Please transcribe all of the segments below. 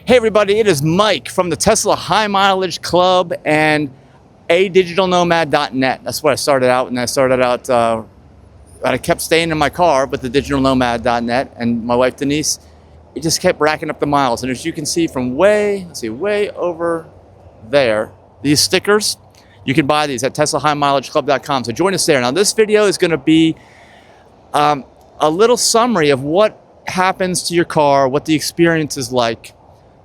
Hey everybody, it is Mike from the Tesla High Mileage Club and adigitalnomad.net. That's what I started out, and I kept staying in my car with the digitalnomad.net, and my wife Denise, it just kept racking up the miles. And as you can see from way over there, these stickers, you can buy these at teslahighmilegeclub.com. So join us there. Now this video is going to be a little summary of what happens to your car, what the experience is like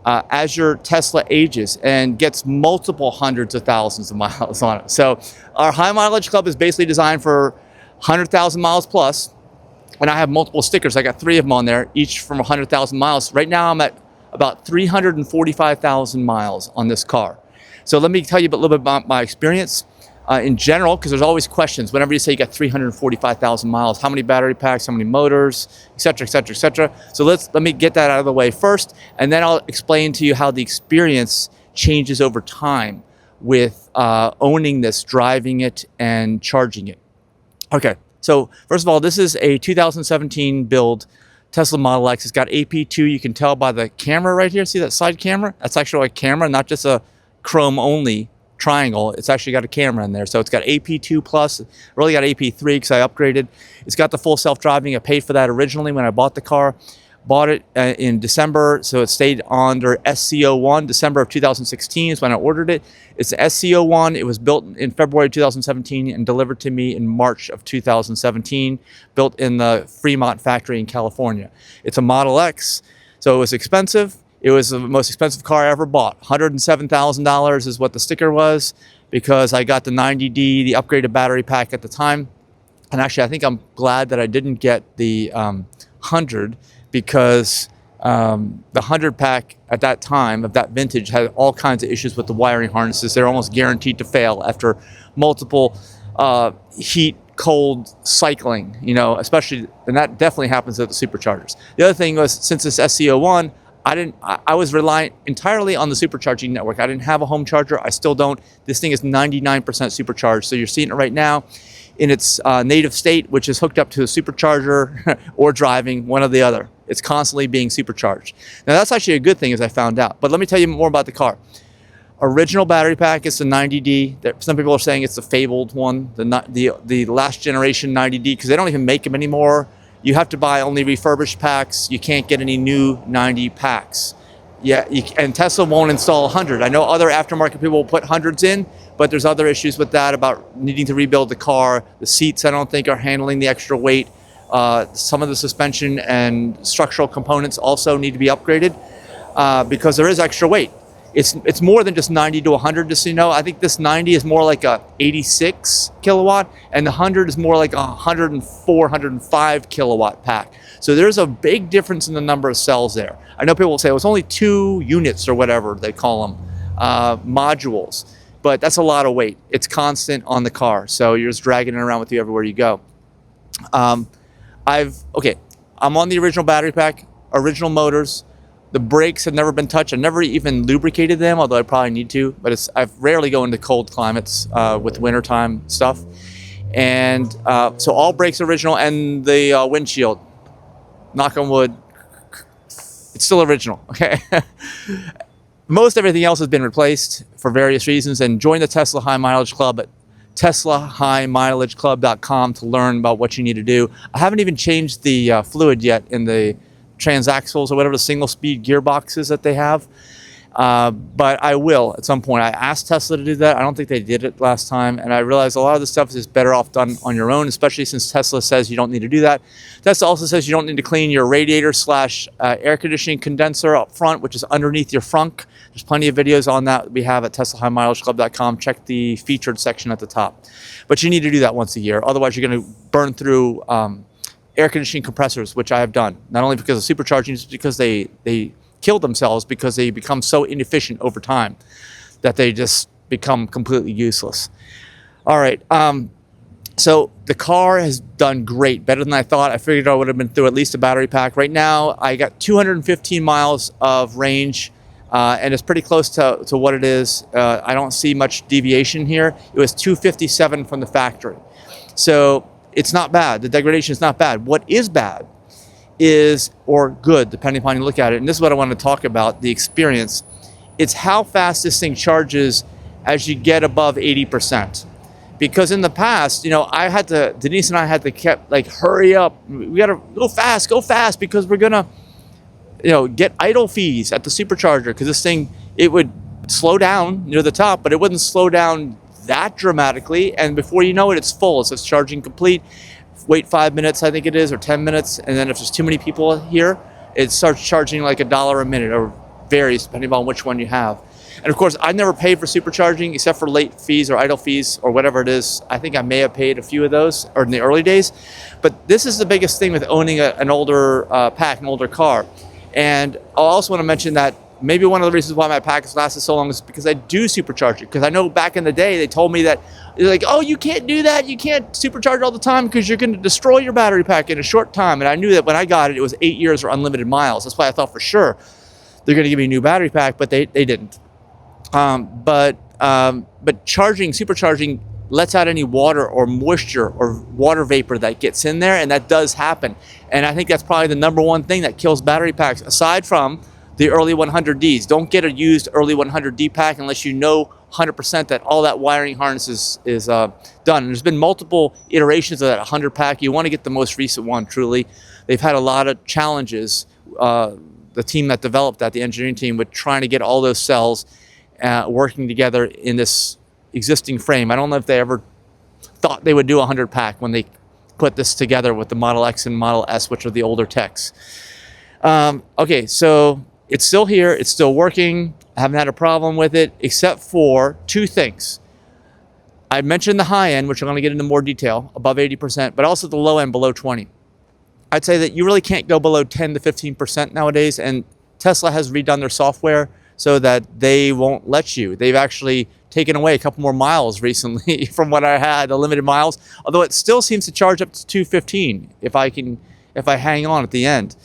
as your Tesla ages and gets multiple hundreds of thousands of miles on it. So our High Mileage Club is basically designed for 100,000 miles plus. And I have multiple stickers. I got 3 of them on there, each from 100,000 miles. Right now I'm at about 345,000 miles on this car. So let me tell you a little bit about my experience in general, because there's always questions. Whenever you say you got 345,000 miles, how many battery packs, how many motors, etc., etc., etc. So let me get that out of the way first, and then I'll explain to you how the experience changes over time with owning this, driving it, and charging it. Okay, so first of all, this is a 2017 build Tesla Model X. It's got AP2. You can tell by the camera right here. See that side camera? That's actually a camera, not just a chrome only triangle. It's actually got a camera in there. So it's got AP2 plus, really got AP3 because I upgraded. It's got the full self-driving. I paid for that originally when I bought the car. Bought it in December, so it stayed under SC01. December of 2016 is when I ordered it. It's SC01. It was built in February 2017 and delivered to me in March of 2017, built in the Fremont factory in California. It's a Model X, so it was expensive. It was the most expensive car I ever bought. $107,000 is what the sticker was, because I got the 90D, the upgraded battery pack at the time. And actually, I think I'm glad that I didn't get the 100, because the 100 pack at that time of that vintage had all kinds of issues with the wiring harnesses. They're almost guaranteed to fail after multiple heat, cold cycling, especially, and that definitely happens at the superchargers. The other thing was, since it's SC01, I was reliant entirely on the supercharging network. I didn't have a home charger. I still don't. This thing is 99% supercharged. So you're seeing it right now in its native state, which is hooked up to a supercharger or driving, one or the other. It's constantly being supercharged. Now that's actually a good thing, as I found out. But let me tell you more about the car. Original battery pack is the 90D. Some people are saying it's the fabled one, the last generation 90D, because they don't even make them anymore. You have to buy only refurbished packs. You can't get any new 90 packs. Yeah, and Tesla won't install 100. I know other aftermarket people will put hundreds in, but there's other issues with that about needing to rebuild the car. The seats, I don't think, are handling the extra weight. Some of the suspension and structural components also need to be upgraded because there is extra weight. It's more than just 90 to 100, just so you know. I think this 90 is more like a 86 kilowatt, and the 100 is more like a 104, 105 kilowatt pack. So there's a big difference in the number of cells there. I know people will say, well, it's only 2 units or whatever they call them, modules, but that's a lot of weight. It's constant on the car, so you're just dragging it around with you everywhere you go. I'm on the original battery pack, original motors. The brakes have never been touched. I've never even lubricated them, although I probably need to, but I rarely go into cold climates with wintertime stuff. And so all brakes are original, and the windshield, knock on wood, it's still original, okay? Most everything else has been replaced for various reasons, and join the Tesla High Mileage Club at teslahighmilegeclub.com to learn about what you need to do. I haven't even changed the fluid yet in the transaxles or whatever, the single speed gearboxes that they have, but I will at some point. I asked Tesla to do that. I don't think they did it last time, and I realized a lot of this stuff is better off done on your own, especially since Tesla says you don't need to do that. Tesla also says you don't need to clean your radiator / air conditioning condenser up front, which is underneath your frunk. There's plenty of videos on that we have at teslahighmilegeclub.com. Check the featured section at the top. But you need to do that once a year, otherwise you're going to burn through air conditioning compressors, which I have done, not only because of supercharging, just because they kill themselves, because they become so inefficient over time that they just become completely useless. All right, so the car has done great, better than I thought. I figured I would have been through at least a battery pack. Right now, I got 215 miles of range, and it's pretty close to what it is. I don't see much deviation here. It was 257 from the factory. So it's not bad. The degradation is not bad. What is bad is, or good, depending upon how you look at it. And this is what I want to talk about, the experience. It's how fast this thing charges as you get above 80%. Because in the past, Denise and I had to kept like, hurry up. We got to go fast, because we're going to, get idle fees at the supercharger. Because this thing, it would slow down near the top, but it wouldn't slow down that dramatically. And before you know it, it's full. So it's charging complete. Wait 5 minutes, I think it is, or 10 minutes. And then if there's too many people here, it starts charging like $1 a minute, or varies depending on which one you have. And of course, I never paid for supercharging except for late fees or idle fees or whatever it is. I think I may have paid a few of those, or in the early days. But this is the biggest thing with owning an older pack, an older car. And I also want to mention that maybe one of the reasons why my pack has lasted so long is because I do supercharge it. Because I know back in the day, they told me that, they're like, oh, you can't do that. You can't supercharge all the time because you're going to destroy your battery pack in a short time. And I knew that when I got it, it was 8 years or unlimited miles. That's why I thought for sure they're going to give me a new battery pack, but they didn't. But supercharging lets out any water or moisture or water vapor that gets in there, and that does happen. And I think that's probably the number one thing that kills battery packs, aside from the early 100Ds. Don't get a used early 100D pack unless you know 100% that all that wiring harness is done. And there's been multiple iterations of that 100 pack. You want to get the most recent one, truly. They've had a lot of challenges, the team that developed that, the engineering team, with trying to get all those cells working together in this existing frame. I don't know if they ever thought they would do a 100 pack when they put this together with the Model X and Model S, which are the older techs. Okay, so it's still here, it's still working. I haven't had a problem with it, except for two things. I mentioned the high end, which I'm going to get into more detail, above 80%, but also the low end, below 20. I'd say that you really can't go below 10 to 15% nowadays, and Tesla has redone their software so that they won't let you. They've actually taken away a couple more miles recently from what I had, the limited miles, although it still seems to charge up to 215 if I hang on at the end.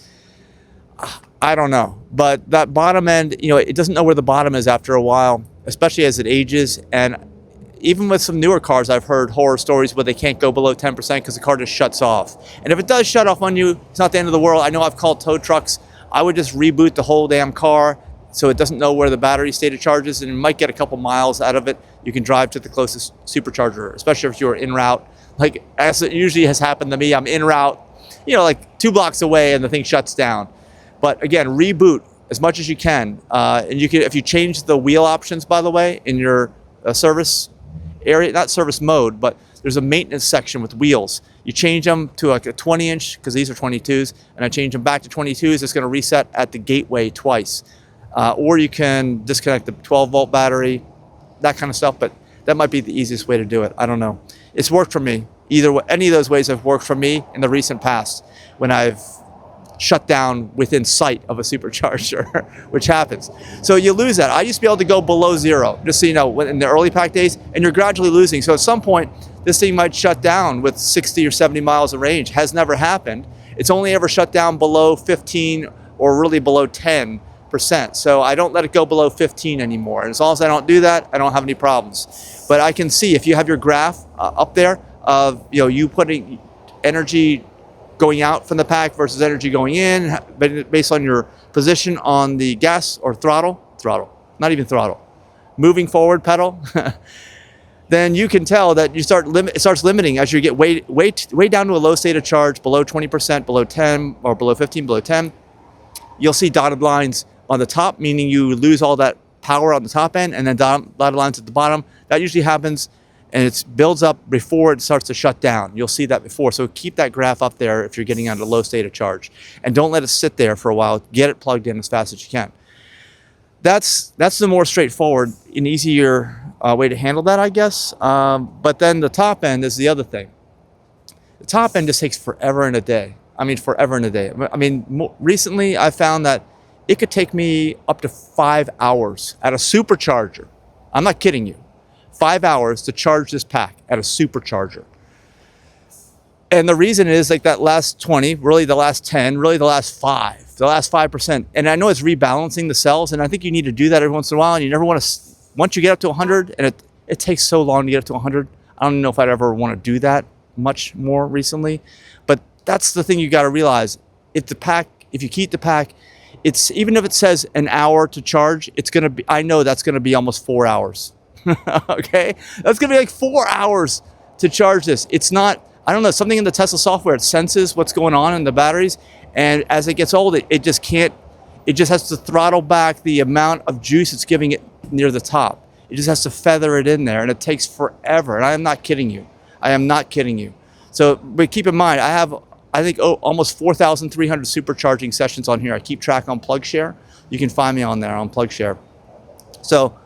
I don't know, but that bottom end, it doesn't know where the bottom is after a while, especially as it ages. And even with some newer cars, I've heard horror stories where they can't go below 10% because the car just shuts off. And if it does shut off on you, it's not the end of the world. I know I've called tow trucks. I would just reboot the whole damn car so it doesn't know where the battery stated charges, and it might get a couple miles out of it. You can drive to the closest supercharger, especially if you're en route. Like, as it usually has happened to me, I'm en route, like 2 blocks away, and the thing shuts down. But again, reboot as much as you can. And you can, if you change the wheel options, by the way, in your service area, not service mode, but there's a maintenance section with wheels. You change them to like a 20-inch, because these are 22s, and I change them back to 22s. It's going to reset at the gateway twice. Or you can disconnect the 12-volt battery, that kind of stuff. But that might be the easiest way to do it. I don't know. It's worked for me. Either way, any of those ways have worked for me in the recent past when I've shut down within sight of a supercharger, which happens. So you lose that. I used to be able to go below 0, just so you know, in the early pack days, and you're gradually losing. So at some point, this thing might shut down with 60 or 70 miles of range. Has never happened. It's only ever shut down below 15 or really below 10%. So I don't let it go below 15 anymore. And as long as I don't do that, I don't have any problems. But I can see, if you have your graph up there of you putting energy going out from the pack versus energy going in, based on your position on the gas or throttle, not even throttle, moving forward pedal, then you can tell that it starts limiting as you get way down to a low state of charge, below 20%, below 10, or below 15, below 10. You'll see dotted lines on the top, meaning you lose all that power on the top end, and then dotted lines at the bottom. That usually happens, and it builds up before it starts to shut down. You'll see that before. So keep that graph up there if you're getting on a low state of charge. And don't let it sit there for a while. Get it plugged in as fast as you can. That's the more straightforward and easier way to handle that, I guess. But then the top end is the other thing. The top end just takes forever and a day. I mean, forever and a day. I mean, recently I found that it could take me up to 5 hours at a supercharger. I'm not kidding you. 5 hours to charge this pack at a supercharger. And the reason is like that last 20, really the last 10, really the last 5%. And I know it's rebalancing the cells, and I think you need to do that every once in a while. And you never want to, once you get up to 100, and it takes so long to get up to 100, I don't know if I'd ever want to do that much more recently. But that's the thing you got to realize. if you keep the pack, it's, even if it says an hour to charge, it's gonna be, I know that's gonna be almost 4 hours. Okay, that's gonna be like 4 hours to charge this. It's not, I don't know, something in the Tesla software, it senses what's going on in the batteries, and as it gets old, it just can't, it just has to throttle back the amount of juice it's giving it near the top. It just has to feather it in there, and it takes forever. And I am not kidding you. I am not kidding you. So, but keep in mind, I have, I think, almost 4,300 supercharging sessions on here. I keep track on PlugShare. You can find me on there on PlugShare. So,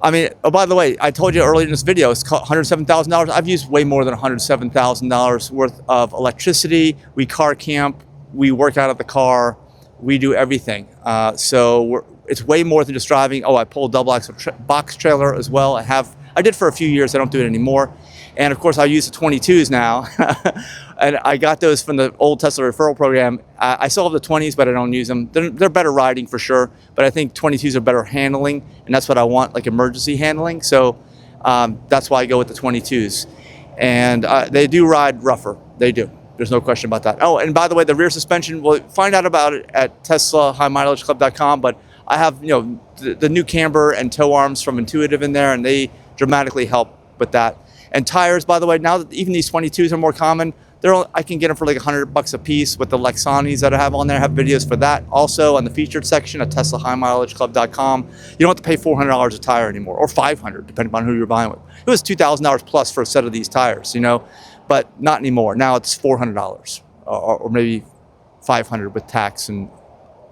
I mean, oh, by the way, I told you earlier in this video, it's called $107,000. I've used way more than $107,000 worth of electricity. We car camp, we work out of the car, we do everything. So it's way more than just driving. Oh, I pull a double axle box trailer as well. I did for a few years. I don't do it anymore. And of course, I use the 22s now. And I got those from the old Tesla referral program. I still have the 20s, but I don't use them. They're better riding for sure, but I think 22s are better handling, and that's what I want, like emergency handling. So that's why I go with the 22s. And they do ride rougher. They do. There's no question about that. Oh, and by the way, the rear suspension, well, find out about it at TeslaHighMileageClub.com, but I have, you know, the new camber and tow arms from Intuitive in there, and they dramatically help with that. And tires, by the way, now that even these 22s are more common, I can get them for like $100 a piece with the Lexanis that I have on there. I have videos for that also on the featured section at TeslaHighMileageClub.com. You don't have to pay $400 a tire anymore, or $500, depending on who you're buying with. It was $2,000 plus for a set of these tires, you know, but not anymore. Now it's $400 or maybe $500 with tax and,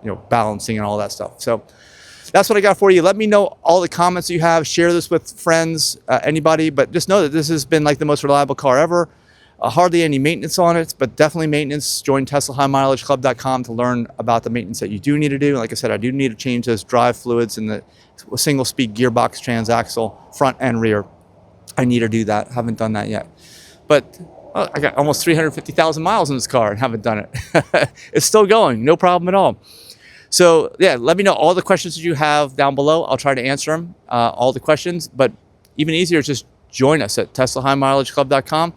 you know, balancing and all that stuff. So that's what I got for you. Let me know all the comments you have. Share this with friends, anybody, but just know that this has been like the most reliable car ever. Hardly any maintenance on it, but definitely maintenance. Join TeslaHighMileageClub.com to learn about the maintenance that you do need to do. Like I said, I do need to change those drive fluids in the single-speed gearbox transaxle, front and rear. I need to do that. Haven't done that yet. But I got almost 350,000 miles in this car and haven't done it. It's still going, no problem at all. So yeah, let me know all the questions that you have down below. I'll try to answer them, all the questions. But even easier is just join us at TeslaHighMileageClub.com.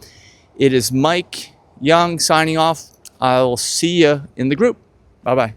It is Mike Young signing off. I will see you in the group. Bye-bye.